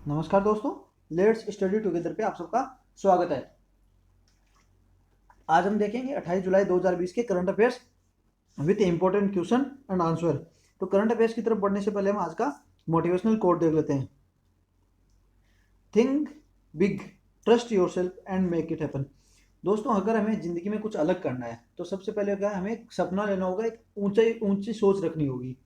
नमस्कार दोस्तों, let's study together पे आप सबका स्वागत है। आज हम देखेंगे 28 जुलाई 2020 के current affairs with important question and answer. तो करंट अफेयर्स की तरफ बढ़ने से पहले हम आज का मोटिवेशनल कोट देख लेते हैं। Think big, trust yourself and make it happen. दोस्तों, अगर हमें ज़िंदगी में कुछ अलग करना है तो सबसे पहले क्या है, हमें एक सपना लेना होगा, एक ऊंचाई ऊंची सोच रखनी होगी।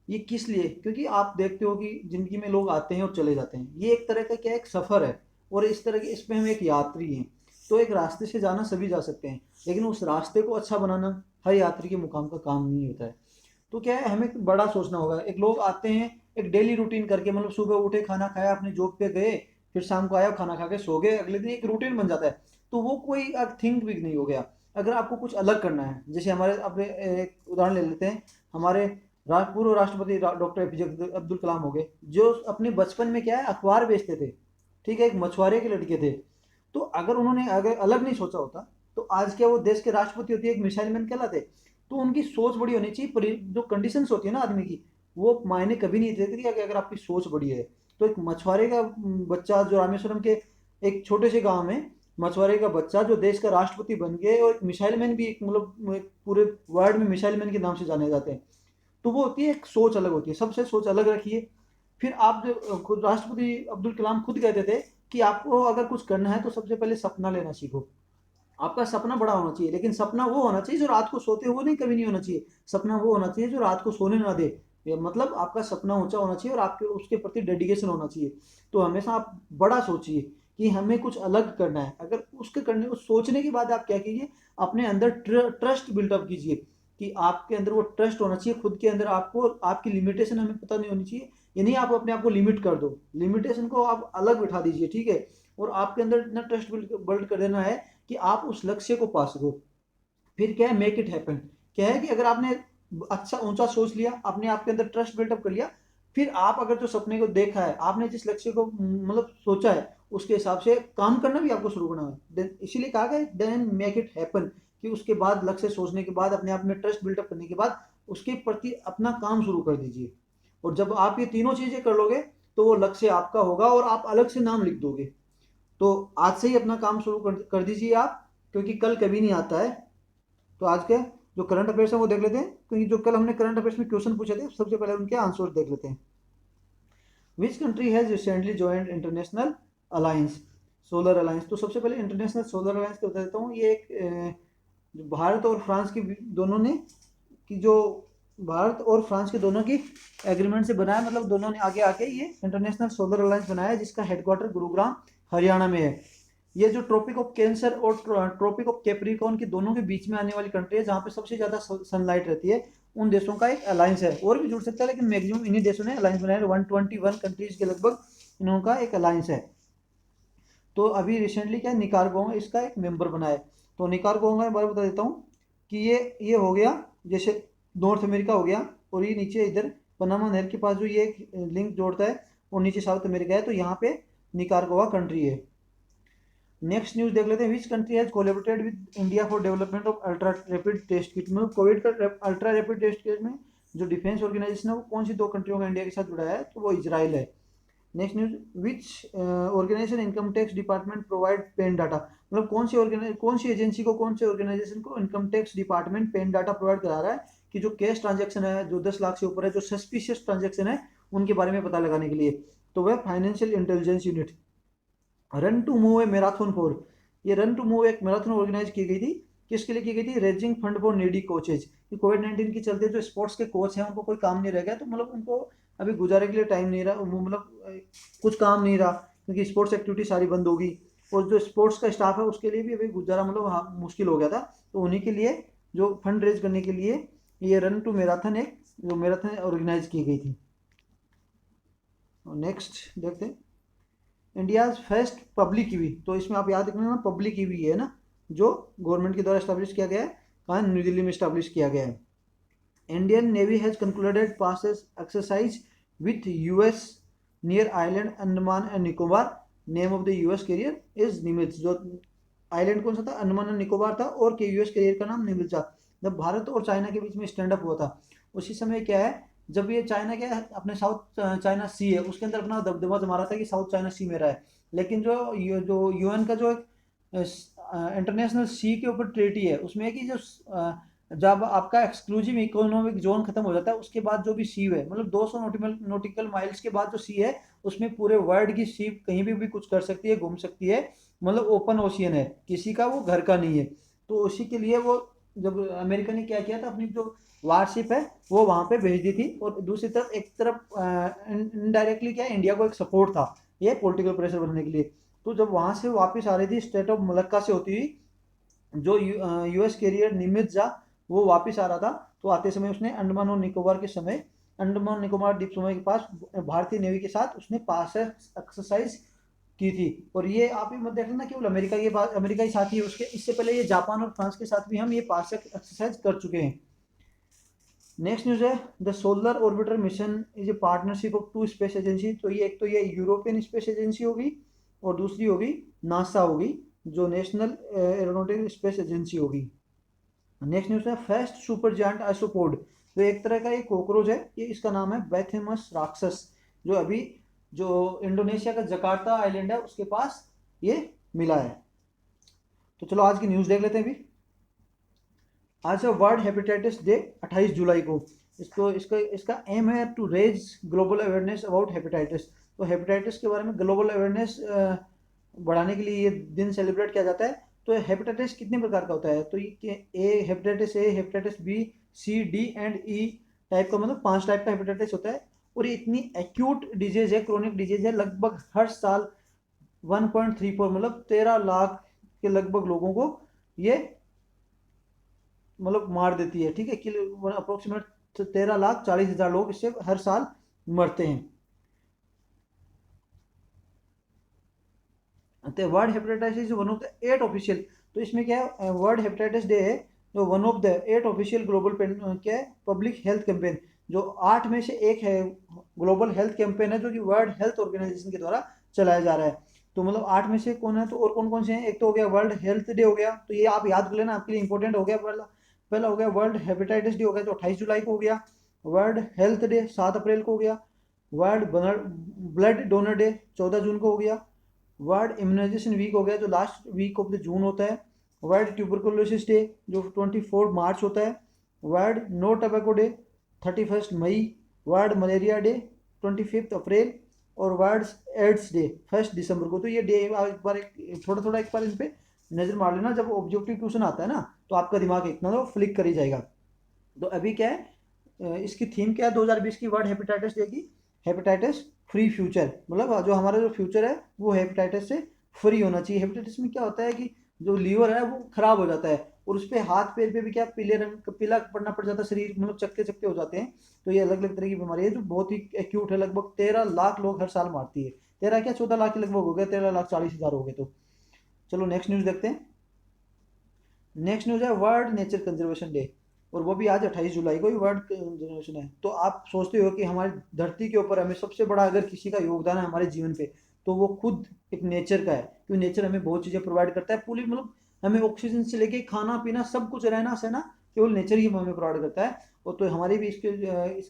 ये किस लिए? क्योंकि आप देखते हो कि ज़िंदगी में लोग आते हैं और चले जाते हैं। ये एक तरह का क्या, एक सफ़र है। और इस तरह के इसमें हम एक यात्री हैं। तो एक रास्ते से जाना सभी जा सकते हैं, लेकिन उस रास्ते को अच्छा बनाना हर यात्री के मुकाम का काम नहीं होता है। तो क्या है, हमें बड़ा सोचना होगा। एक लोग आते हैं एक डेली रूटीन करके, मतलब सुबह उठे, खाना खाया, अपनी जॉब पे गए, फिर शाम को आया, खाना खा के सो गए, अगले दिन एक रूटीन बन जाता है। तो वो कोई थिंक बिग नहीं हो गया। अगर आपको कुछ अलग करना है, जैसे हमारे अपने एक उदाहरण ले लेते हैं। हमारे पूर्व राष्ट्रपति डॉक्टर एपीजे अब्दुल कलाम हो गए, जो अपने बचपन में क्या है, अखबार बेचते थे। ठीक है, एक मछुआरे के लड़के थे। तो अगर उन्होंने अगर अलग नहीं सोचा होता तो आज क्या वो देश के राष्ट्रपति होते, एक मिसाइल मैन कहलाते। तो उनकी सोच बड़ी होनी चाहिए, पर जो कंडीशंस होती है ना आदमी की, वो मायने कभी नहीं देती कि अगर आपकी सोच बड़ी है। तो एक मछुआरे का बच्चा जो रामेश्वरम के एक छोटे से गांव में, मछुआरे का बच्चा जो देश का राष्ट्रपति बन गए, और एक मिसाइल मैन भी, एक मतलब पूरे वर्ल्ड में मिसाइल मैन के नाम से जाने जाते हैं। तो वो होती है एक सोच अलग होती है, सबसे सोच अलग रखिए। फिर आप जो खुद राष्ट्रपति अब्दुल कलाम खुद कहते थे कि आपको अगर कुछ करना है तो सबसे पहले सपना लेना सीखो। आपका सपना बड़ा होना चाहिए, लेकिन सपना वो होना चाहिए जो रात को सोते हुए नहीं, कभी नहीं होना चाहिए। सपना वो होना चाहिए जो रात को सोने ना दे। मतलब आपका सपना ऊंचा होना चाहिए और आपके उसके प्रति डेडिकेशन होना चाहिए। तो हमेशा आप बड़ा सोचिए कि हमें कुछ अलग करना है। अगर उसके करने उस सोचने के बाद आप क्या कीजिए, अपने अंदर ट्रस्ट बिल्डअप कीजिए। कि आपके अंदर वो ट्रस्ट होना चाहिए खुद के अंदर। आपको आपकी लिमिटेशन हमें पता नहीं होनी चाहिए। ये नहीं आप अपने आप को लिमिट कर दो, लिमिटेशन को आप अलग बिठा दीजिए। ठीक है, और आपके अंदर इतना ट्रस्ट बिल्ड कर देना है कि आप उस लक्ष्य को पा सको। फिर क्या है, मेक इट हैपन। क्या है कि अगर आपने अच्छा ऊंचा सोच लिया, अपने आप के अंदर ट्रस्ट बिल्डअप कर लिया, फिर आप अगर जो सपने को देखा है, आपने जिस लक्ष्य को मतलब सोचा है, उसके हिसाब से काम करना भी आपको शुरू करना है। इसीलिए कहा गया देन मेक इट हैपन, कि उसके बाद लक्ष्य सोचने के बाद, अपने आप में ट्रस्ट बिल्डअप करने के बाद, उसके प्रति अपना काम शुरू कर दीजिए। और जब आप ये तीनों चीजें कर लोगे तो वो लक्ष्य आपका होगा और आप अलग से नाम लिख दोगे। तो आज से ही अपना काम शुरू कर दीजिए आप, क्योंकि कल कभी नहीं आता है। तो आज के जो करंट अफेयर्स है वो देख लेते हैं, क्योंकि जो कल हमने करंट अफेयर्स में क्वेश्चन पूछे थे, सबसे पहले उनके आंसर देख लेते हैं। Which country has recently joint international alliance, solar alliance. तो सबसे पहले इंटरनेशनल सोलर अलायंस को बता देता हूँ। ये एक जो भारत और फ्रांस की दोनों ने, कि जो भारत और फ्रांस के दोनों की एग्रीमेंट से बनाया, मतलब दोनों ने आगे आके ये इंटरनेशनल सोलर अलायंस बनाया है, जिसका हेडक्वार्टर गुरुग्राम हरियाणा में है। ये जो ट्रॉपिक ऑफ कैंसर और ट्रॉपिक ऑफ कैप्रिकॉर्न के दोनों के बीच में आने वाली कंट्री है, जहाँ पे सबसे ज़्यादा सनलाइट रहती है, उन देशों का एक अलायंस है। और भी जुड़ सकता है, लेकिन मैक्सिमम इन्हीं देशों ने अलायंस बनाया है। 121 कंट्रीज के लगभग इन्हों का एक अलायंस है। तो अभी रिसेंटली क्या, निकारागुआ इसका एक मेंबर बना है। तो निकारागुआ के बारे में बता देता हूँ कि ये हो गया, जैसे नॉर्थ अमेरिका हो गया, और ये नीचे इधर पनामा नहर के पास जो ये एक लिंक जोड़ता है, और नीचे साउथ अमेरिका है। तो यहाँ पे निकारागुआ कंट्री है। नेक्स्ट न्यूज देख लेते हैं। Which country has collaborated with India for development of ultra rapid test kit. मतलब कोविड का अल्ट्रा रैपिड टेस्ट किट में जो डिफेंस ऑर्गेनाइजेशन है, वो कौन सी दो कंट्रियों का इंडिया के साथ जुड़ा है, तो वो इजराइल है। Next news, which organisation income tax department provide PAN data. मतलब कौन सी एजेंसी को, कौन से ऑर्गेनाइजेशन को income tax department PAN data provide करा रहा है, कि जो कैश ट्रांजेक्शन है, जो 10 लाख से ऊपर है, जो सस्पिशियस ट्रांजेक्शन है, उनके बारे में पता लगाने के लिए। तो वह financial intelligence unit. Run to move a marathon for, ये रन टू मूव एक मैराथन ऑर्गेनाइज की गई थी। किसके लिए की गई थी? Raising fund for needy coaches. कि कोविड-19 के चलते जो स्पोर्ट्स के कोच हैं, उनको कोई काम नहीं रह गया, तो मतलब उनको अभी गुजारे के लिए टाइम नहीं रहा, वो मतलब कुछ काम नहीं रहा, क्योंकि स्पोर्ट्स एक्टिविटी सारी बंद होगी। और जो स्पोर्ट्स का स्टाफ है उसके लिए भी अभी गुजारा मतलब मुश्किल हो गया था। तो उन्हीं के लिए जो फंड रेज करने के लिए ये रन टू मैराथन, एक जो मैराथन ऑर्गेनाइज की गई थी। नेक्स्ट देखते हैं, इंडियाज फर्स्ट पब्लिक ईवी। तो इसमें आप याद रखना ना, पब्लिक ईवी है ना, जो गवर्नमेंट के द्वारा स्टैब्लिश किया गया है। कहाँ? न्यू दिल्ली में स्टैब्लिश किया गया है। Indian navy has concluded PASSEX exercise with US near island Andaman and Nicobar. Name of the US carrier is Nimitz. जो आइलैंड कौन सा था? अंडमान एंड निकोबार था, और यूएस कैरियर का नाम निमित्ज था। जब भारत और चाइना के बीच में स्टैंड अप हुआ था, उसी समय क्या है जब ये चाइना क्या है, अपने साउथ चाइना सी है उसके अंदर अपना दबदबा जमा रहा था कि साउथ चाइना सी मेरा है। लेकिन जो यूएन का जो इंटरनेशनल सी के ऊपर ट्रेटी है उसमें है कि जब आपका एक्सक्लूसिव इकोनॉमिक जोन खत्म हो जाता है उसके बाद जो भी सी है, मतलब 200 नॉटिकल माइल्स के बाद जो सी है उसमें पूरे वर्ल्ड की सी कहीं भी कुछ कर सकती है, घूम सकती है, मतलब ओपन ओशियन है, किसी का वो घर का नहीं है। तो उसी के लिए वो जब अमेरिका ने क्या किया था, अपनी जो वारशिप है वो वहां पे भेज दी थी। और दूसरी तरफ एक तरफ इनडायरेक्टली क्या इंडिया को एक सपोर्ट था ये पॉलिटिकल प्रेशर बनने के लिए। तो जब वहां से वापस आ रही थी स्टेट ऑफ मलक्का से होती हुई, जो यूएस कैरियर निमित झा वो वापस आ रहा था, तो आते समय उसने अंडमान और निकोबार के समय, अंडमान निकोबार द्वीप समूह के पास भारतीय नेवी के साथ उसने पास एक्सरसाइज की थी। और ये आप ही मत देख लेना केवल अमेरिका के पास, अमेरिका ही साथ ही उसके, इससे पहले ये जापान और फ्रांस के साथ भी हम ये पास एक्सरसाइज कर चुके हैं। नेक्स्ट न्यूज है, the solar orbiter mission is a partnership of two space agency. तो ये एक तो ये यूरोपियन स्पेस एजेंसी होगी और दूसरी होगी नासा होगी, जो नेशनल एरोनॉटिकल स्पेस एजेंसी होगी। नेक्स्ट न्यूज है, फेस्ट सुपर जायंट आइसोपोड। तो एक तरह का एक कॉकरोच है, ये इसका नाम है बैथेमस राक्षस, जो अभी जो इंडोनेशिया का जकार्ता आइलैंड है उसके पास ये मिला है। तो चलो आज की न्यूज देख लेते हैं अभी। आज है वर्ल्ड हेपेटाइटिस डे 28 जुलाई को। इसको इसका इसका एम है to raise global awareness about hepatitis. तो हेपेटाइटिस के बारे में ग्लोबल अवेयरनेस बढ़ाने के लिए ये दिन सेलिब्रेट किया जाता है। तो हेपेटाइटिस कितने प्रकार का होता है, तो ये A hepatitis B C D and E type का, मतलब 5 टाइप का हेपेटाइटिस होता है। और ये इतनी एक्यूट डिजीज है, क्रोनिक डिजीज है, लगभग हर साल 1.34 मतलब 13 लाख के लगभग लोगों को ये मतलब मार देती है। ठीक है, कि अप्रोक्सीमेट 13,40,000 लोग इससे हर साल मरते हैं। तो world hepatitis is one of the 8 official, तो इसमें क्या है, वर्ल्ड हेपेटाइटिस डे है जो one of the 8 official global क्या है पब्लिक हेल्थ कैंपेन, जो 8 में से एक है ग्लोबल हेल्थ कैंपेन है जो कि वर्ल्ड हेल्थ ऑर्गेनाइजेशन के द्वारा चलाया जा रहा है। तो मतलब 8 में से कौन है, तो और कौन कौन से हैं, एक तो हो गया वर्ल्ड हेल्थ डे हो गया, तो ये आप याद कर लेना आपके लिए इंपॉर्टेंट हो गया। पहला पहला हो गया वर्ल्ड हेपेटाइटिस डे हो गया जो 28 जुलाई को हो गया। वर्ल्ड हेल्थ डे 7 अप्रैल को हो गया। वर्ल्ड ब्लड डोनर डे 14 जून को हो गया। वर्ल्ड इम्यूनाइजेशन वीक हो गया जो last week of the June होता है। वर्ल्ड ट्यूबरकुलोसिस डे जो 24 मार्च होता है। वर्ल्ड नो टबैको डे 31 मई। वर्ल्ड मलेरिया डे 25 अप्रैल। और वर्ल्ड एड्स डे 1 दिसंबर को। तो ये डे एक बार थोड़ा थोड़ा एक बार इन पे नजर मार लेना, जब ऑब्जेक्टिव क्वेश्चन आता है ना तो आपका दिमाग इतना तो फ्लिक कर ही जाएगा। तो अभी क्या है, इसकी थीम क्या है 2020 की वर्ल्ड हेपेटाइटिस डे की, हेपेटाइटिस फ्री फ्यूचर, मतलब जो हमारा जो फ्यूचर है वो हेपेटाइटिस से फ्री होना चाहिए। हेपेटाइटिस में क्या होता है कि जो लीवर है वो खराब हो जाता है और उस पर हाथ पैर पे भी क्या पीले रंग पीला पड़ना पड़ जाता है, शरीर मतलब चक्के चक्के हो जाते हैं। तो ये अलग अलग तरह की बीमारी है जो बहुत ही एक्यूट है, लगभग 13 लाख लोग हर साल मारती है। 13 क्या 14 लाख के लगभग हो गए, 13,40,000 हो गए। तो चलो नेक्स्ट न्यूज देखते हैं। नेक्स्ट न्यूज है वर्ल्ड नेचर कंजर्वेशन डे, और वो भी आज 28 जुलाई को ही वर्ल्ड कंजर्वेशन है। तो आप सोचते हो कि हमारी धरती के ऊपर हमें सबसे बड़ा अगर किसी का योगदान है हमारे जीवन पे, तो वो खुद एक नेचर का है, क्योंकि नेचर हमें बहुत चीज़ें प्रोवाइड करता है पूरी, मतलब हमें ऑक्सीजन से लेके खाना पीना सब कुछ, रहना सहना केवल नेचर ही हमें प्रोवाइड करता है। और तो हमारी भी इसकी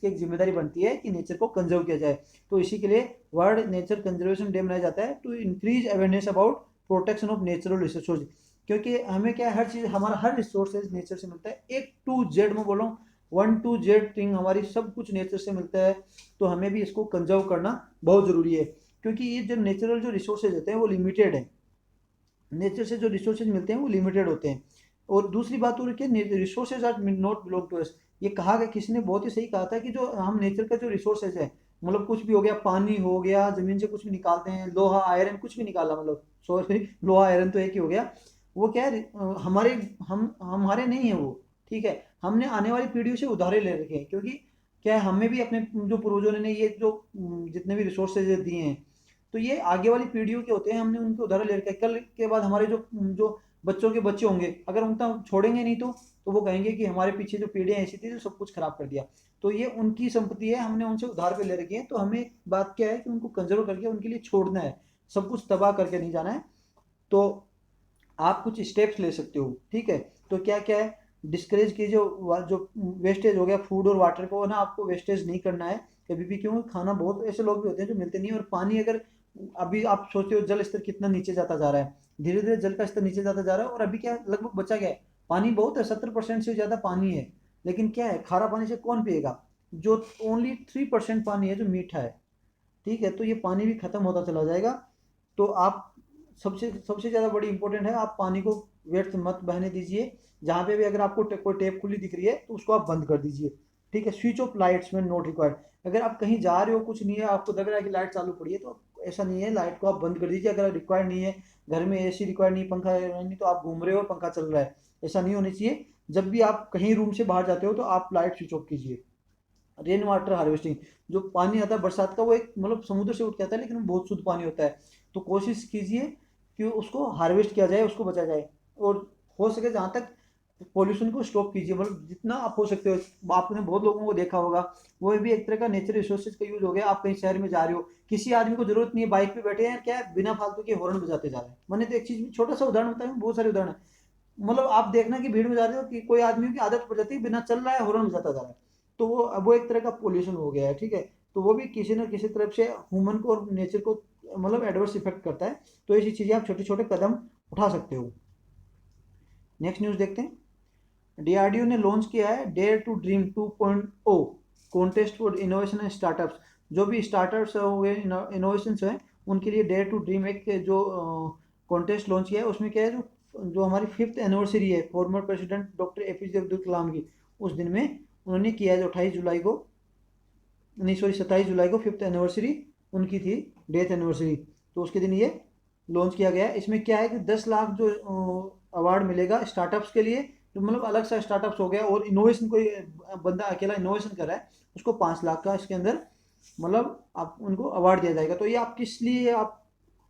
एक जिम्मेदारी बनती है कि नेचर को कंजर्व किया जाए। तो इसी के लिए वर्ल्ड नेचर कंजर्वेशन डे मनाया जाता है to increase awareness about protection of natural resources. क्योंकि हमें क्या है, हर चीज़ हमारा हर रिसोर्सेज नेचर से मिलता है, एक टू जेड में बोलो, 1 to Z थिंग हमारी सब कुछ नेचर से मिलता है। तो हमें भी इसको कंजर्व करना बहुत ज़रूरी है, क्योंकि ये जो नेचुरल जो रिसोर्सेज होते हैं वो लिमिटेड है, नेचर से जो रिसोर्सेज मिलते हैं वो लिमिटेड होते हैं। और दूसरी बात और क्या, resources are not belong to us. ये कहा गया, किसी ने बहुत ही सही कहा था कि जो हम नेचर का जो रिसोर्सेज है, मतलब कुछ भी हो गया, पानी हो गया, जमीन से कुछ भी निकालते हैं, लोहा आयरन कुछ भी निकाला, मतलब सॉरी लोहा आयरन तो एक ही हो गया, वो क्या है हमारे हम हमारे नहीं है वो। ठीक है, हमने आने वाली पीढ़ियों से उधारे ले रखे हैं, क्योंकि क्या है, हमें भी अपने जो पूर्वजों ने ये जो जितने भी रिसोर्सेज दिए हैं, तो ये आगे वाली पीढ़ियों के होते हैं, हमने उनके उधार ले रखे हैं। कल के बाद हमारे जो जो बच्चों के बच्चे होंगे, अगर उनका छोड़ेंगे नहीं तो वो कहेंगे कि हमारे पीछे जो पीढ़ियाँ ऐसी थी जो सब कुछ खराब कर दिया। तो ये उनकी संपत्ति है, हमने उनसे उधार पे ले रखी है। तो हमें बात क्या है कि उनको कंजर्व करके उनके लिए छोड़ना है, सब कुछ तबाह करके नहीं जाना है। तो आप कुछ स्टेप्स ले सकते हो। ठीक है, तो क्या क्या है, डिस्करेज कीजिए जो वेस्टेज हो गया फूड और वाटर को ना, आपको वेस्टेज नहीं करना है कभी भी, क्यों खाना बहुत ऐसे लोग भी होते हैं जो मिलते नहीं है। और पानी अगर अभी आप सोचते हो जल स्तर कितना नीचे जाता जा रहा है, धीरे धीरे जल का स्तर नीचे जाता जा रहा है, और अभी क्या लगभग बचा क्या है, पानी बहुत है, 70% से ज़्यादा पानी है, लेकिन क्या है खारा पानी से कौन पिएगा, जो ओनली 3% पानी है जो मीठा है। ठीक है, तो ये पानी भी खत्म होता चला जाएगा। तो आप सबसे सबसे ज़्यादा बड़ी इंपॉर्टेंट है, आप पानी को व्यर्थ मत बहने दीजिए। जहाँ पे भी अगर आपको कोई टेप खुली दिख रही है तो उसको आप बंद कर दीजिए। ठीक है, स्विच ऑफ लाइट्स में नॉट रिक्वायर्ड। अगर आप कहीं जा रहे हो कुछ नहीं है, आपको लग रहा है कि लाइट चालू पड़ी है, तो ऐसा नहीं है, लाइट को आप बंद कर दीजिए। अगर रिक्वायर्ड नहीं है, घर में एसी रिक्वायर्ड नहीं, पंखा नहीं, तो आप घूम रहे हो पंखा चल रहा है, ऐसा नहीं होना चाहिए। जब भी आप कहीं रूम से बाहर जाते हो तो आप लाइट स्विच ऑफ कीजिए। रेन वाटर हार्वेस्टिंग, जो पानी आता है बरसात का, वो एक मतलब समुद्र से उठ के आता है, लेकिन वो बहुत शुद्ध पानी होता है। तो कोशिश कीजिए कि उसको हार्वेस्ट किया जाए, उसको बचाया जाए। और हो सके जहाँ तक पॉल्यूशन को स्टॉप कीजिए, मतलब जितना आप हो सकते हो। आपने बहुत लोगों को देखा होगा, वो भी एक तरह का नेचुरल रिसोर्सेज का यूज हो गया। आप कहीं शहर में जा रहे हो, किसी आदमी को जरूरत नहीं है, बाइक पे बैठे हैं, क्या है, बिना फालतू के हॉर्न बजाते जा रहे हैं। मैंने तो एक चीज छोटा सा उदाहरण बताया, बहुत सारे उदाहरण है। मतलब आप देखना कि भीड़ में जा रहे हो कि कोई आदमी की आदत पड़ जाती है, बिना चल रहा है हॉर्न बजाता जा रहा है, तो वो एक तरह का पोल्यूशन हो गया है। ठीक है, तो वो भी किसी ना किसी तरफ से ह्यूमन को और नेचर को मतलब एडवर्स इफेक्ट करता है। तो ऐसी चीजें आप छोटे छोटे कदम उठा सकते हो। नेक्स्ट न्यूज देखते हैं। डीआरडीओ ने लॉन्च किया है dare to dream 2.0 contest for innovation and startups. जो भी स्टार्टअप्स हुए, इनोवेशन हैं, उनके लिए डेयर टू ड्रीम एक जो कॉन्टेस्ट लॉन्च किया है। उसमें क्या है, जो जो हमारी 5th एनिवर्सरी है former president doctor APJ Abdul Kalam की, उस दिन में उन्होंने किया है, जो 28 जुलाई को, नहीं सॉरी 27 जुलाई को 5th एनिवर्सरी उनकी थी, डेथ एनिवर्सरी। तो उसके दिन ये लॉन्च किया गया है। इसमें क्या है कि 10 लाख जो अवार्ड मिलेगा स्टार्टअप्स के लिए, जो मतलब अलग सा स्टार्टअप्स हो गया, और इनोवेशन कोई बंदा अकेला इनोवेशन कर रहा है, उसको 5 लाख का इसके अंदर मतलब आप उनको अवार्ड दिया जाएगा। तो ये आप किस लिए आप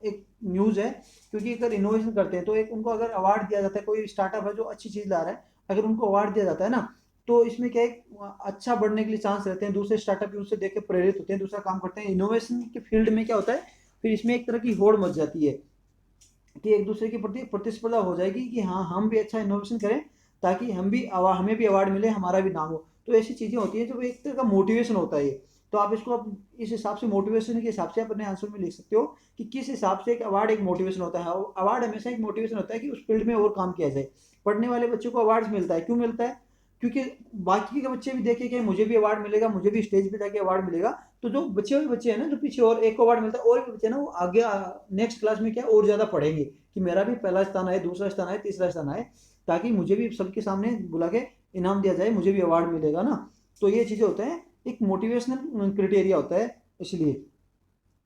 एक न्यूज़ है, क्योंकि अगर इनोवेशन करते हैं तो एक उनको अगर अवार्ड दिया जाता है, कोई स्टार्टअप है जो अच्छी चीज़ ला रहा है, अगर उनको अवार्ड दिया जाता है ना, तो इसमें क्या एक अच्छा बढ़ने के लिए चांस रहते हैं। दूसरे स्टार्टअप भी उससे देख के प्रेरित होते हैं, दूसरा काम करते हैं। इनोवेशन के फील्ड में क्या होता है, फिर इसमें एक तरह की होड़ मच जाती है कि एक दूसरे के प्रति प्रतिस्पर्धा हो जाएगी कि हाँ हम भी अच्छा इनोवेशन करें, ताकि हमें भी अवार्ड मिले, हमारा भी नाम हो। तो ऐसी चीज़ें होती हैं जो एक तरह का मोटिवेशन होता है ये। तो आप इसको आप इस हिसाब से मोटिवेशन के हिसाब से अपने आंसर में लिख सकते हो कि किस हिसाब से एक अवार्ड एक मोटिवेशन होता है। अवार्ड हमेशा एक मोटिवेशन होता है कि उस फील्ड में और काम किया जाए। पढ़ने वाले बच्चों को अवार्ड मिलता है, क्यों मिलता है, क्योंकि बाकी के बच्चे भी देखे कि मुझे भी अवार्ड मिलेगा, मुझे भी स्टेज पे जाके अवार्ड मिलेगा। तो जो बचे हुए बच्चे हैं ना, जो पीछे और एक अवार्ड मिलता है, और भी बच्चे ना वो आगे नेक्स्ट क्लास में क्या और ज़्यादा पढ़ेंगे कि मेरा भी पहला स्थान आए, दूसरा स्थान आए, तीसरा स्थान आए, ताकि मुझे भी सबके सामने बुला के इनाम दिया जाए, मुझे भी अवार्ड मिलेगा ना। तो ये चीज़ें होते हैं, एक मोटिवेशनल क्राइटेरिया होता है इसलिए।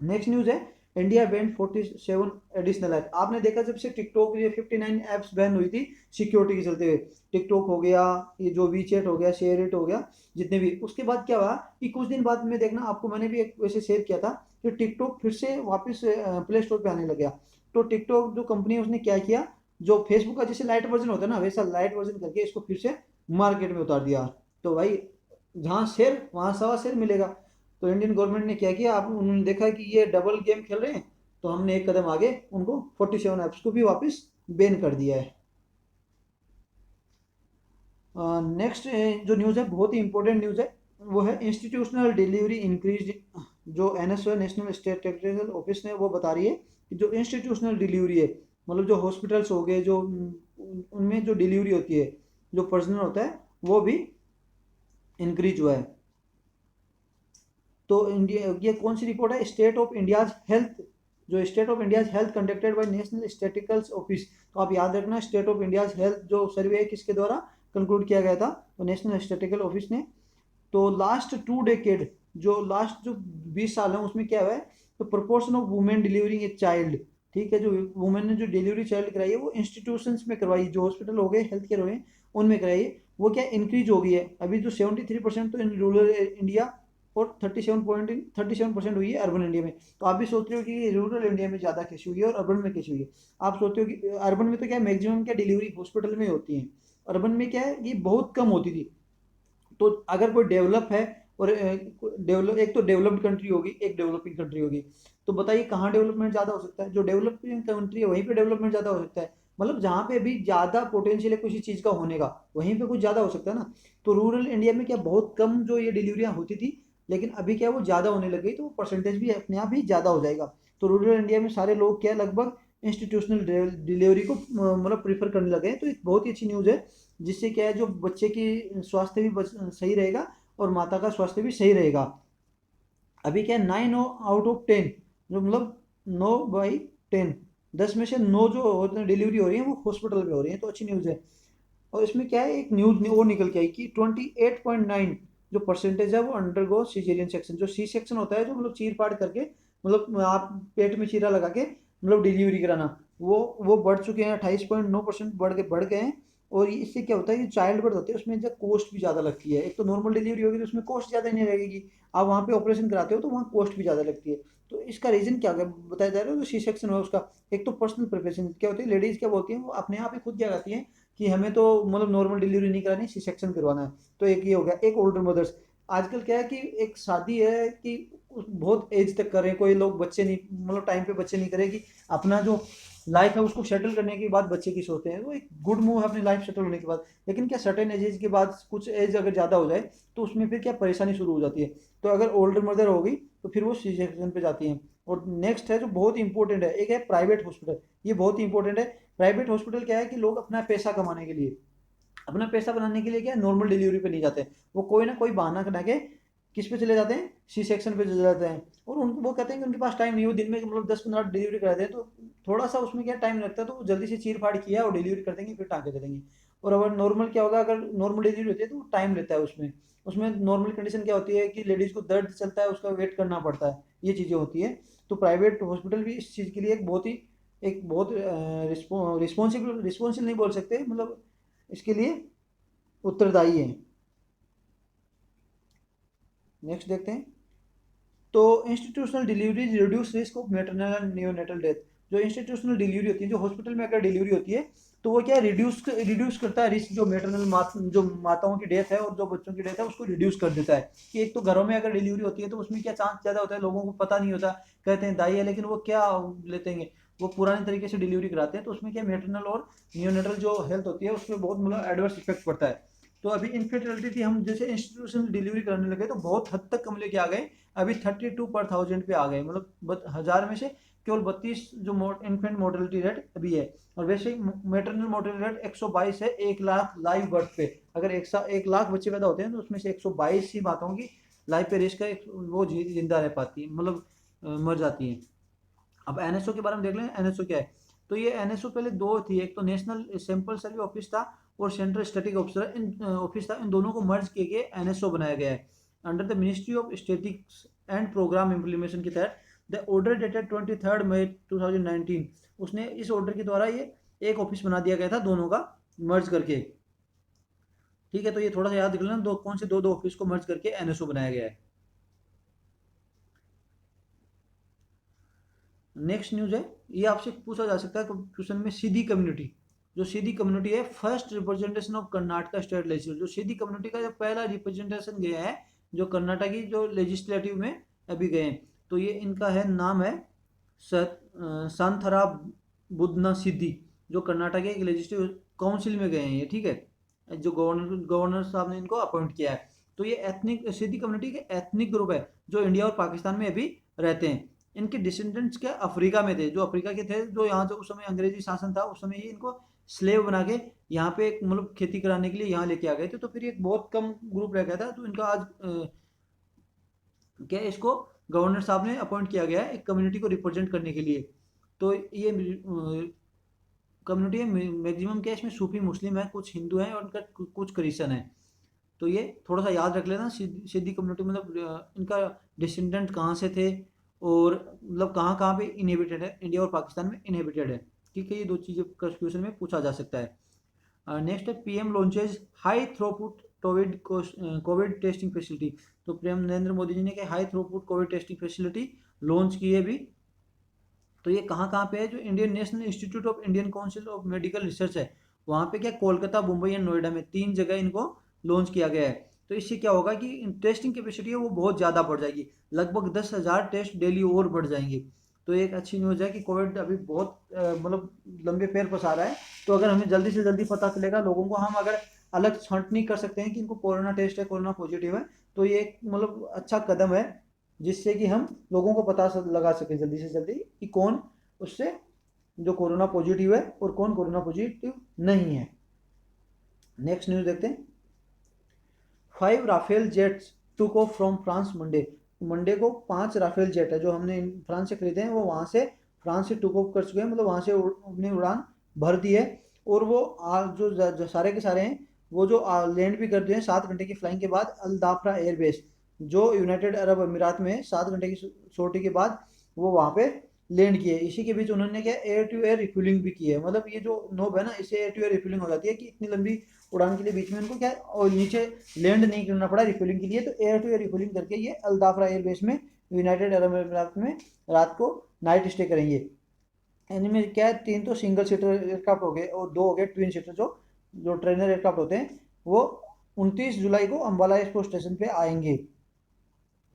नेक्स्ट न्यूज़ है, इंडिया बैंड 47 एडिशनल ऐप। आपने देखा जब से टिकटॉक ये 59 ऐप्स बैन हुई थी सिक्योरिटी के चलते हुए, टिकटॉक हो गया, ये जो वीचैट हो गया, शेयर इट हो गया, जितने भी, उसके बाद क्या हुआ कि कुछ दिन बाद में देखना, आपको मैंने भी एक वैसे शेयर किया था कि टिकटॉक फिर से वापस प्ले स्टोर पे आने लग गया। तो टिकटॉक जो कंपनी है उसने क्या किया, जो फेसबुक का जैसे लाइट वर्जन होता है ना, वैसा लाइट वर्जन करके इसको फिर से मार्केट में उतार दिया। तो भाई जहाँ शेर वहाँ सवा शेर मिलेगा। तो इंडियन गवर्नमेंट ने क्या किया, आप उन्होंने देखा कि ये डबल गेम खेल रहे हैं, तो हमने एक कदम आगे उनको 47 ऐप्स को भी वापस बैन कर दिया है। नेक्स्ट जो न्यूज़ है बहुत ही इंपॉर्टेंट न्यूज़ है, वो है इंस्टीट्यूशनल डिलीवरी इंक्रीज। जो एनएसओ नेशनल स्टैटिस्टिकल ऑफिस ने वो बता रही है कि जो इंस्टीट्यूशनल डिलीवरी है, मतलब जो हॉस्पिटल्स हो गए, जो उनमें जो डिलीवरी होती है, जो पर्सनल होता है, वो भी इंक्रीज हुआ है। तो इंडिया, ये कौन सी रिपोर्ट है, स्टेट ऑफ इंडियाज हेल्थ, जो state of India's health conducted by national statistical office. तो आप याद रखना, स्टेट ऑफ इंडियाज हेल्थ जो सर्वे है किसके द्वारा कंक्लूड किया गया था, तो नेशनल स्टैटिस्टिकल ऑफिस ने। तो लास्ट 2 डेकेड, जो लास्ट जो 20 साल है उसमें क्या हुआ है, तो proportion of women delivering a child, ठीक है, जो वुमेन ने जो डिलीवरी चाइल्ड कराई है वो इंस्टीट्यूशंस में करवाई, जो हॉस्पिटल हो गए, हेल्थ केयर हो गए, उनमें कराई है, वो क्या इंक्रीज हो गई है। अभी जो 73% तो इन रूरल इंडिया, और 37% हुई है अर्बन इंडिया में। तो आप भी सोच रहे हो कि रूरल इंडिया में ज़्यादा कैसी हुई है और अर्बन में कैसी हुई है। आप सोचते हो कि अर्बन में तो क्या मैक्सिमम क्या डिलीवरी हॉस्पिटल में होती है, अर्बन में क्या है ये बहुत कम होती थी। तो अगर कोई डेवलप है, और डेवलप, एक तो डेवलप्ड कंट्री होगी, एक डेवलपिंग कंट्री होगी, तो बताइए कहाँ डेवलपमेंट ज़्यादा हो सकता है, जो डेवलपिंग कंट्री है वहीं पे डेवलपमेंट ज़्यादा हो सकता है। मतलब जहाँ पे अभी ज़्यादा पोटेंशियल है किसी चीज़ का होने का, वहीं पे कुछ ज़्यादा हो सकता है ना। तो रूरल इंडिया में क्या बहुत कम जो ये डिलीवरियाँ होती थी, लेकिन अभी क्या है वो ज़्यादा होने लग गई, तो वो परसेंटेज भी अपने आप ही ज़्यादा हो जाएगा। तो रूरल इंडिया में सारे लोग क्या है, लगभग इंस्टीट्यूशनल डिलीवरी को मतलब प्रीफर करने लगे हैं। तो एक बहुत ही अच्छी न्यूज़ है, जिससे क्या है जो बच्चे की स्वास्थ्य भी सही रहेगा और माता का स्वास्थ्य भी सही रहेगा। अभी क्या है 9 आउट ऑफ 10, जो मतलब 9/10, 10 में से 9 जो होते हैं डिलीवरी हो रही है वो हॉस्पिटल में हो रही है, तो अच्छी न्यूज़ है। और इसमें क्या है, एक न्यूज़ और निकल के आई कि 28.9 जो परसेंटेज है वो अंडरगो सीजेरियन सेक्शन। जो सी सेक्शन होता है, जो मतलब चीर फाड़ करके, मतलब आप पेट में चीरा लगा के मतलब डिलीवरी कराना, वो बढ़ चुके हैं, 28.9% बढ़ गए हैं। और इससे क्या होता है कि चाइल्ड बर्थ होती है उसमें जो कॉस्ट भी ज़्यादा लगती है। एक तो नॉर्मल डिलीवरी होगी तो उसमें कॉस्ट ज़्यादा नहीं लगेगी, आप वहाँ पे ऑपरेशन कराते हो तो वहाँ कॉस्ट भी ज़्यादा लगती है। तो इसका रीज़न क्या है बताया जा रहा है, जो सी सेक्शन हुआ उसका, एक तो पर्सनल प्रिपरेशन क्या होती है, लेडीज़ क्या बोलती हैं, वो अपने आप ही खुद क्या कहती हैं कि हमें तो मतलब नॉर्मल डिलीवरी नहीं करानी, सी सेक्शन करवाना है। तो एक ये हो गया। एक ओल्डर मदर्स, आजकल क्या है कि एक शादी है कि बहुत एज तक करें, कोई लोग बच्चे नहीं मतलब टाइम पे बच्चे नहीं करें, कि अपना जो लाइफ है उसको सेटल करने के बाद बच्चे की सोचते हैं, वो एक गुड मूव है अपनी लाइफ सेटल होने के बाद। लेकिन क्या सर्टेन एज के बाद कुछ एज अगर ज़्यादा हो जाए तो उसमें फिर क्या परेशानी शुरू हो जाती है। तो अगर ओल्डर मदर होगी तो फिर वो सी सेक्शन पे जाती हैं। और नेक्स्ट है जो बहुत इंपॉर्टेंट है, एक है प्राइवेट हॉस्पिटल। ये बहुत ही इंपॉर्टेंट है। प्राइवेट हॉस्पिटल क्या है कि लोग अपना पैसा कमाने के लिए, अपना पैसा बनाने के लिए क्या नॉर्मल डिलीवरी पे नहीं जाते, वो कोई ना कोई बहाना बना के किस पे चले जाते हैं, सी सेक्शन पे चले जाते हैं। और उनको वो कहते हैं कि उनके पास टाइम नहीं, वो दिन में मतलब 10-15 डिलीवरी कराते हैं, तो थोड़ा सा उसमें क्या टाइम लगता है, तो वो जल्दी से चीर फाड़ किया और डिलीवरी कर देंगे, फिर टाँके दे देंगे। और अगर नॉर्मल क्या होगा, अगर नॉर्मल डिलीवरी होती है तो टाइम लेता है उसमें। उसमें नॉर्मल कंडीशन क्या होती है कि लेडीज़ को दर्द चलता है, उसका वेट करना पड़ता है, ये चीज़ें होती है। तो प्राइवेट हॉस्पिटल भी इस चीज़ के लिए एक बहुत रिस्पॉन्सिबल नहीं बोल सकते, मतलब इसके लिए उत्तरदायी है। नेक्स्ट देखते हैं। तो institutional delivery reduce risk of maternal and neonatal death. जो इंस्टीट्यूशनल डिलीवरी होती है, जो हॉस्पिटल में अगर डिलीवरी होती है, तो वो क्या रिड्यूस करता है रिस्क, जो जो माताओं की डेथ है और जो बच्चों की डेथ है उसको रिड्यूस कर देता है। कि एक तो घरों में अगर डिलीवरी होती है तो उसमें क्या चांस ज़्यादा होता है, लोगों को पता नहीं होता, कहते हैं दाई है, लेकिन वो क्या लेते हैं, वो पुराने तरीके से डिलीवरी कराते हैं, तो उसमें क्या मैटरनल और नियोनेटल जो हेल्थ होती है उसमें बहुत मतलब एडवर्स इफेक्ट पड़ता है। तो अभी इनफर्टिलिटी थी, हम जैसे इंस्टीट्यूशनल डिलीवरी कराने लगे तो बहुत हद तक कम लेके आ गए। अभी 32/1000 पे आ गए, मतलब 1000 में से केवल 32 जो इन्फेंट मोर्टेलिटी रेट अभी है। और वैसे मेटरनल मोर्टेलिटी रेट 122 है 1 लाख लाइव बर्थ पे। अगर 1 लाख बच्चे पैदा होते हैं तो उसमें से 122 ही माताओं की लाइफ पे रिस्क है, वो जिंदा रह पाती है, मतलब मर जाती है। अब एनएसओ के बारे में देख लें, एनएसओ क्या है। तो ये एनएसओ पहले दो थी, एक तो नेशनल सैंपल सर्वे ऑफिस था और central static officer in office था, इन दोनों को मर्ज किए एनएसओ बनाया गया है। Under the ministry of statics and program implementation के तहत द ऑर्डर डेटेड 23 मई 2019, उसने इस ऑर्डर के द्वारा ये एक ऑफिस बना दिया गया था दोनों का मर्ज करके। ठीक है, तो ये थोड़ा सा याद रख लेना, दो कौन से दो दो ऑफिस को मर्ज करके एनएसओ बनाया गया है। नेक्स्ट न्यूज़ है, ये आपसे पूछा जा सकता है क्वेश्चन में, सीधी कम्युनिटी। जो सीधी कम्युनिटी है, first representation of Karnataka state legislature. जो सीधी कम्युनिटी का जो पहला रिप्रेजेंटेशन गया है, जो कर्नाटक की जो लेजिस्लेटिव में अभी गए हैं, तो ये इनका है नाम है सांथरा बुदना सिद्धि, जो कर्नाटक के एक लेजिस्लेटिव काउंसिल में गए हैं ये। ठीक है, जो गवर्नर साहब ने इनको अपॉइंट किया है। तो ये एथनिक सिद्धि कम्युनिटी के एथनिक ग्रुप है, जो इंडिया और पाकिस्तान में अभी रहते हैं। इनके डिसेंडेंट्स क्या अफ्रीका में थे, जो अफ्रीका के थे, जो यहाँ जो उस समय अंग्रेजी शासन था उस समय ही इनको स्लेव बना के यहाँ पे एक मतलब खेती कराने के लिए यहाँ लेके आ गए थे। तो फिर एक बहुत कम ग्रुप रह गया था, तो इनका आज क्या है, इसको गवर्नर साहब ने अपॉइंट किया गया है एक कम्युनिटी को रिप्रेजेंट करने के लिए। तो ये कम्युनिटी मैक्सिमम क्या है, इसमें सूफी मुस्लिम है, कुछ हिंदू हैं और उनका कुछ क्रिश्चन है। तो ये थोड़ा सा याद रख लेना, सिद्धी कम्युनिटी मतलब इनका डिसेंडेंट कहाँ से थे और मतलब कहाँ कहाँ पे इनहेबिटेड है, इंडिया और पाकिस्तान में इनहेबिटेड है। ठीक है, ये दो चीज़ें क्वेश्चन में पूछा जा सकता है। नेक्स्ट है, PM launches high throughput Covid testing facility. तो पीएम नरेंद्र मोदी जी ने क्या high throughput Covid testing facility launch की है अभी। तो ये कहाँ कहाँ पे है, जो Indian national institute of Indian council of medical research है, वहाँ पे क्या कोलकाता, मुंबई एंड नोएडा में 3 जगह इनको लॉन्च किया गया है। तो इससे क्या होगा कि टेस्टिंग कैपेसिटी है वो बहुत ज़्यादा बढ़ जाएगी, लगभग 10,000 टेस्ट डेली और बढ़ जाएंगे। तो एक अच्छी न्यूज़ है कि कोविड अभी बहुत मतलब लंबे पैर पसार रहा है। तो अगर हमें जल्दी से जल्दी पता चलेगा लोगों को, हम अगर अलग छांटनी कर सकते हैं कि इनको कोरोना टेस्ट है, कोरोना पॉजिटिव है, तो ये एक मतलब अच्छा कदम है जिससे कि हम लोगों को पता लगा सके जल्दी से जल्दी कि कौन उससे जो कोरोना पॉजिटिव है और कौन कोरोना पॉजिटिव नहीं है। नेक्स्ट न्यूज़ देखते हैं। 5 Rafale jets took off from France Monday. Monday को 5 राफेल जेट है जो हमने फ्रांस से खरीदे हैं, वो वहाँ से फ्रांस से टुक ऑफ कर चुके हैं, मतलब वहाँ से अपनी उड़ान भर दी है। और वो जो सारे के सारे हैं वो जो लैंड भी कर दिए हैं 7 घंटे की फ्लाइंग के बाद अल दाफरा एयरबेस, जो यूनाइटेड अरब अमीरात में है। 7 घंटे की सोटी के बाद वो वहाँ पे लैंड किए। इसी के बीच उन्होंने क्या एयर टू एयर रिफ्यूलिंग भी की है, मतलब ये जो नोब है ना, इससे एयर टू एयर रिफ्यूलिंग हो जाती है कि इतनी लंबी उड़ान के लिए बीच में उनको क्या और नीचे लैंड नहीं करना पड़ा रिफ्यूलिंग के लिए। तो एयर टू एयर रिफ्यूलिंग करके ये अलदाफरा एयरबेस में यूनाइटेड अरब अमीरात में रात को नाइट स्टे करेंगे। इनमें क्या है, 3 तो सिंगल सीटर एयरक्राफ्ट हो गए और 2 हो गए ट्विन सीटर जो जो ट्रेनर एयरक्राफ्ट होते हैं। वो 29 जुलाई को अम्बाला एक्सपो स्टेशन पे आएंगे।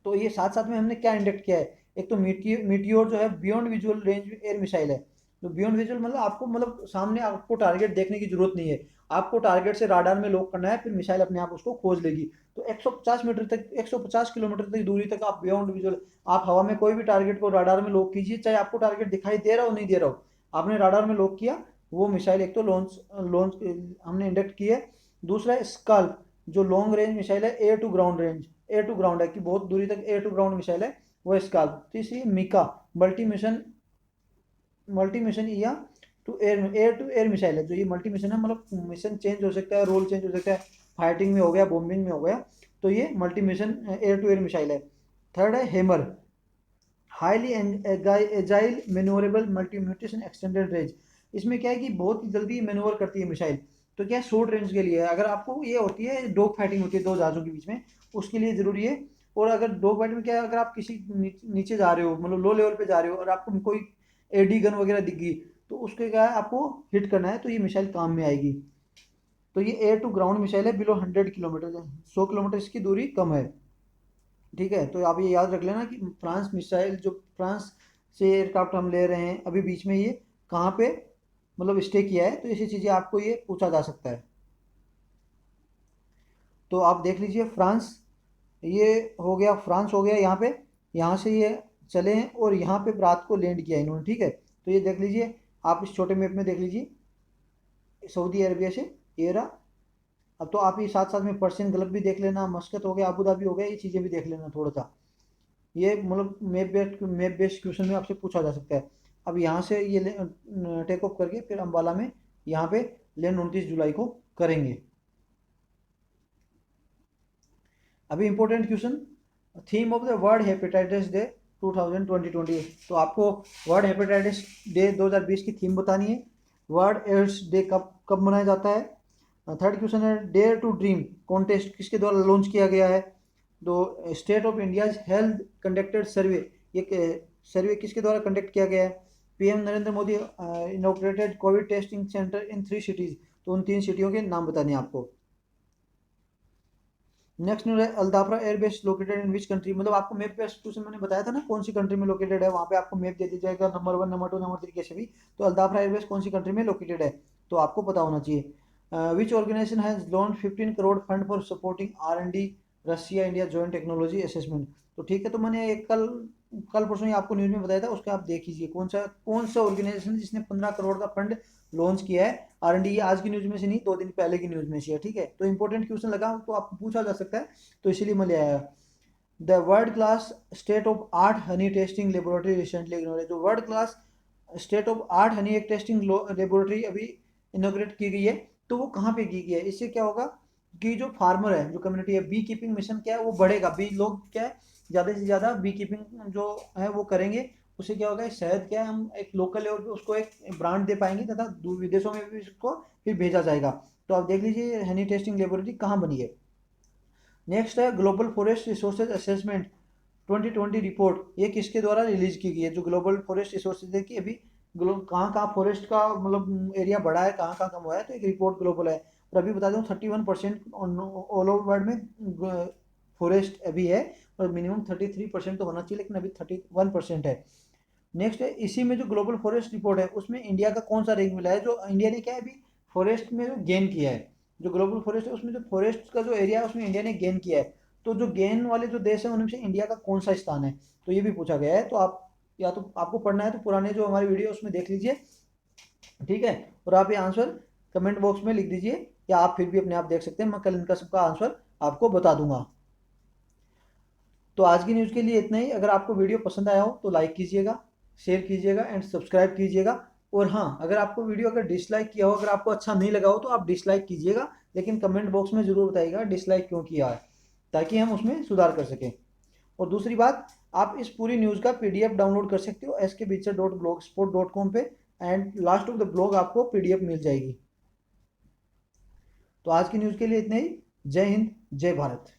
तो ये साथ साथ में हमने क्या इंडक्ट किया है, एक तो मीटियोर जो है beyond visual range air missile है। तो बियॉन्ड विजुअल मतलब आपको मतलब सामने आपको टारगेट देखने की जरूरत नहीं है, आपको टारगेट से राडार में लॉक करना है, फिर मिसाइल अपने आप उसको खोज लेगी। तो 150 मीटर तक, 150 किलोमीटर तक दूरी तक आप बियॉन्ड विजुअल, आप हवा में कोई भी टारगेट को राडार में लॉक कीजिए, चाहे आपको टारगेट दिखाई दे रहा हो नहीं दे रहा हो, आपने राडार में लॉक किया, वो मिसाइल एक तो लॉन्च लॉन्च हमने इंडक्ट की है। दूसरा है स्कल्प, जो लॉन्ग रेंज मिसाइल है, air to ground range, air to ground है कि बहुत दूरी तक एयर टू ग्राउंड मिसाइल है, वो स्काल्प। तीसरी MICA, multi mission, multi mission या to air to air missile है। जो ये मल्टी मिशन है मतलब मिशन चेंज हो सकता है, रोल चेंज हो सकता है, फाइटिंग में हो गया, बॉम्बिंग में हो गया, तो ये multi mission air to air missile है। थर्ड है HAMMER, highly agile manoeuvrable multi mutation extended range. इसमें क्या है कि बहुत ही जल्दी मेनोवर करती है मिसाइल। तो क्या शॉर्ट रेंज के लिए है, अगर आपको ये होती है डॉग फाइटिंग होती है दो जहाज़ों के बीच में, उसके लिए ज़रूरी है। और अगर डॉग फाइट में क्या है, अगर आप किसी नीचे जा रहे हो, मतलब लो लेवल पे जा रहे हो और आपको कोई एडी गन वगैरह दिख गई, तो उसके क्या है आपको हिट करना है, तो ये मिसाइल काम में आएगी। तो ये एयर टू ग्राउंड मिसाइल है, बिलो 100 किलोमीटर, 100 किलोमीटर इसकी दूरी कम है। ठीक है, तो आप ये याद रख लेना कि फ्रांस मिसाइल, जो फ्रांस से एयरक्राफ्ट हम ले रहे हैं अभी बीच में, ये कहाँ पे मतलब स्टे किया है, तो ऐसी चीज़ें आपको ये पूछा जा सकता है। तो आप देख लीजिए फ्रांस, ये हो गया, फ्रांस हो गया यहाँ पे, यहाँ से ये चले हैं और यहाँ पे रात को लैंड किया इन्होंने। ठीक है, तो ये देख लीजिए, आप इस छोटे मैप में देख लीजिए, सऊदी अरबिया से ये रहा। अब तो आप ये साथ साथ में पर्शियन गल्फ भी देख लेना, मस्कत हो गया, अबू धाबी हो गया, ये चीज़ें भी देख लेना थोड़ा सा। ये मतलब मैप बेस्ड क्वेश्चन में आपसे पूछा जा सकता है। अब यहाँ से ये टेक ऑफ करके फिर अम्बाला में यहाँ पे लैंड 29 जुलाई को करेंगे। अभी important question, theme of the world hepatitis day 2020। तो आपको वर्ल्ड हेपेटाइटिस डे 2020 की थीम बतानी है। वर्ल्ड एड्स डे कब कब मनाया जाता है। थर्ड क्वेश्चन है डेयर टू ड्रीम कॉन्टेस्ट किसके द्वारा लॉन्च किया गया है। तो state of India health conducted survey, ये सर्वे किसके द्वारा कंडक्ट किया गया है। PM Narendra Modi inaugurated COVID testing centre in 3 cities. तो उन 3 सिटियों के नाम बताने हैं आपको। नेक्स्ट न्यूज है Al Dhafra airbase located in which country, मतलब आपको मैप पे क्वेश्चन मैंने बताया था ना कौन सी कंट्री में लोकेटेड है, वहाँ पे आपको मैप दे दिया जाएगा नंबर 1 नंबर 2 नंबर 3 कैसे भी। तो अल्दाफरा एयरबेस कौन सी कंट्री में लोकेटेड है, तो आपको पता होना चाहिए। Which organisation has launch 15 crore fund for supporting R&D Russia India joint technology assessment. तो ठीक है, तो मैंने एक कल कल परसों ही आपको न्यूज़ में बताया था, उसका आप देख लीजिए कौन सा ऑर्गेनाइजेशन जिसने 15 करोड़ का फंड लॉन्च किया है। R&D ये आज की न्यूज़ में से नहीं, 2 दिन पहले की न्यूज़ में से है। ठीक है, तो इंपॉर्टेंट क्वेश्चन लगा तो आपको पूछा जा सकता है, तो इसीलिए मैं ले आया। The world class state of art honey testing laboratory recently inaugurated. जो world class state of art honey एक टेस्टिंग लेबोरेटरी अभी इनोग्रेट की गई है, तो वो कहाँ पे की गई है। इससे क्या होगा कि जो फार्मर है, जो कम्युनिटी है, बी कीपिंग मिशन क्या है वो बढ़ेगा, बी लोग क्या है ज़्यादा से ज़्यादा बी कीपिंग जो है वो करेंगे। उससे क्या होगा, शहद क्या है, हम एक लोकल लेवल पे उसको एक ब्रांड दे पाएंगे तथा दूर विदेशों में भी उसको फिर भेजा जाएगा। तो आप देख लीजिए हनी टेस्टिंग लेबोरेटरी कहाँ बनी है। नेक्स्ट है global forest resources assessment 2020 report, ये किसके द्वारा रिलीज की गई है। जो ग्लोबल फॉरेस्ट रिसोर्सेज है कि अभी कहाँ कहाँ फॉरेस्ट का मतलब एरिया बढ़ा है, कहाँ कहाँ कम हुआ है, तो एक रिपोर्ट ग्लोबल है। और अभी बता दूँ 31% ऑल ओवर वर्ल्ड में फॉरेस्ट अभी है, और मिनिमम 33% तो होना चाहिए, लेकिन अभी 31% है। नेक्स्ट है, इसी में जो ग्लोबल फॉरेस्ट रिपोर्ट है उसमें इंडिया का कौन सा रैंक मिला है, जो इंडिया ने क्या है अभी फॉरेस्ट में जो गेन किया है, जो ग्लोबल फॉरेस्ट है उसमें जो फॉरेस्ट का जो एरिया है उसमें इंडिया ने गेन किया है, तो जो गेन वाले जो देश है उनमें से इंडिया का कौन सा स्थान है, तो ये भी पूछा गया है। तो आप या तो आपको पढ़ना है तो पुराने जो हमारी वीडियो है उसमें देख लीजिए, ठीक है, और आप ये आंसर कमेंट बॉक्स में लिख दीजिए, या आप फिर भी अपने आप देख सकते हैं, मैं कल इनका सबका आंसर आपको बता दूंगा। तो आज की न्यूज़ के लिए इतना ही। अगर आपको वीडियो पसंद आया हो तो लाइक कीजिएगा, शेयर कीजिएगा एंड सब्सक्राइब कीजिएगा। और हाँ, अगर आपको वीडियो अगर डिसलाइक किया हो, अगर आपको अच्छा नहीं लगा हो तो आप डिसलाइक कीजिएगा, लेकिन कमेंट बॉक्स में ज़रूर बताइएगा डिसलाइक क्यों किया है, ताकि हम उसमें सुधार कर सकें। और दूसरी बात, आप इस पूरी न्यूज़ का पीडीएफ डाउनलोड कर सकते हो skbitser.blogspot.com पे, and last of the blog आपको पीडीएफ मिल जाएगी। तो आज की न्यूज़ के लिए इतना ही। जय हिंद, जय भारत।